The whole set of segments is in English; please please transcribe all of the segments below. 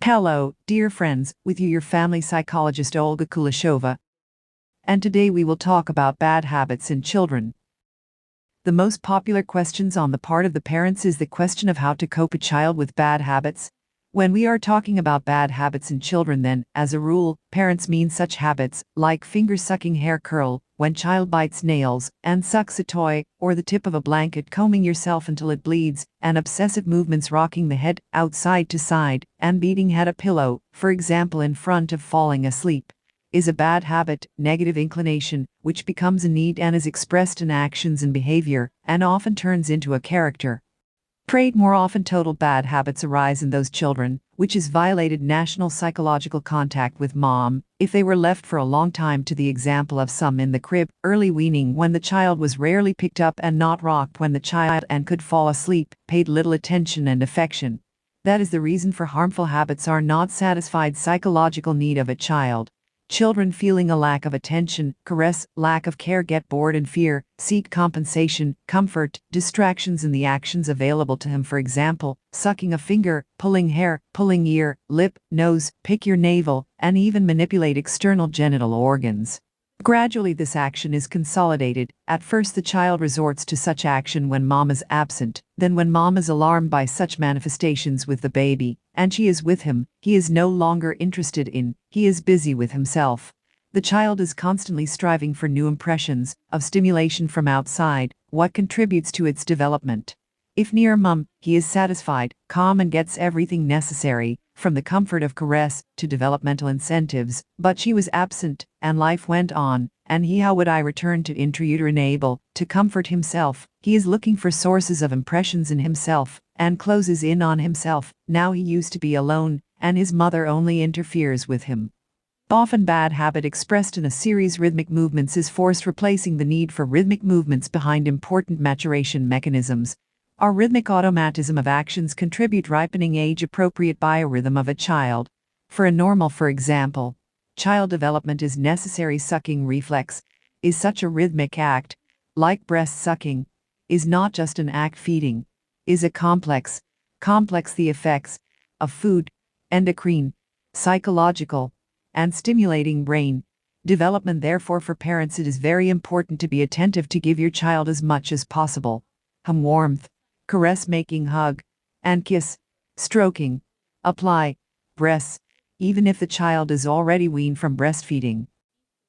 Hello, dear friends, with you your family psychologist Olga Kuleshova, and today we will talk about bad habits in children. The most popular questions on the part of the parents is the question of how to cope a child with bad habits. When we are talking about bad habits in children, then, as a rule, parents mean such habits like finger sucking, hair curl, when child bites nails and sucks a toy, or the tip of a blanket, combing yourself until it bleeds, and obsessive movements, rocking the head outside to side, and beating head a pillow, for example in front of falling asleep, is a bad habit, negative inclination, which becomes a need and is expressed in actions and behavior, and often turns into a character trait. More often, total bad habits arise in those children, which is violated national psychological contact with mom, if they were left for a long time, to the example of some in the crib, early weaning when the child was rarely picked up and not rocked when the child and could fall asleep, paid little attention and affection. That is the reason for harmful habits are not satisfied psychological need of a child. Children feeling a lack of attention, caress, lack of care, get bored and fear, seek compensation, comfort, distractions in the actions available to him, for example, sucking a finger, pulling hair, pulling ear, lip, nose, pick your navel, and even manipulate external genital organs. Gradually this action is consolidated. At first the child resorts to such action when mom is absent, then when mom is alarmed by such manifestations with the baby, and she is with him, he is no longer interested in, he is busy with himself. The child is constantly striving for new impressions, of stimulation from outside, what contributes to its development. If near mom, he is satisfied, calm, and gets everything necessary, from the comfort of caress to developmental incentives, but she was absent, and life went on, and he, how would I return to intrauterine able to comfort himself? He is looking for sources of impressions in himself, and closes in on himself. Now he used to be alone, and his mother only interferes with him. Often bad habit expressed in a series rhythmic movements is forced, replacing the need for rhythmic movements behind important maturation mechanisms. Our rhythmic automatism of actions contribute ripening age-appropriate biorhythm of a child. For a normal, for example, child development is necessary. Sucking reflex is such a rhythmic act, like breast sucking, is not just an act. Feeding is a complex the effects of food, endocrine, psychological, and stimulating brain development. Therefore, for parents it is very important to be attentive to give your child as much as possible warmth, caress, making, hug, and kiss, stroking, apply, breasts, even if the child is already weaned from breastfeeding.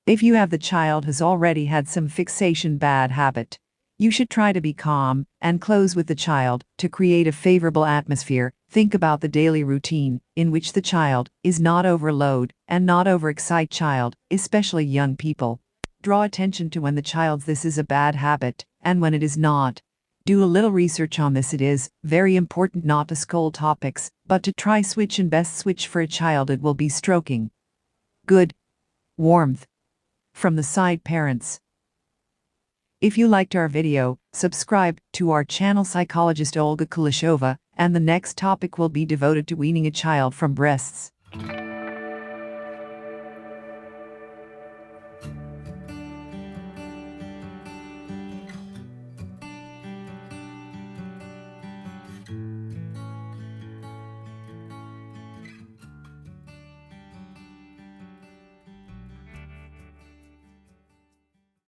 If you have the child has already had some fixation bad habit, you should try to be calm and close with the child to create a favorable atmosphere. Think about the daily routine in which the child is not overload and not overexcite child, especially young people. Draw attention to when the child's this is a bad habit and when it is not. Do a little research on this. It is very important not to scold topics, but to try switch, and best switch for a child it will be stroking. Good warmth from the side parents. If you liked our video, subscribe to our channel Psychologist Olga Kuleshova, and the next topic will be devoted to weaning a child from breasts.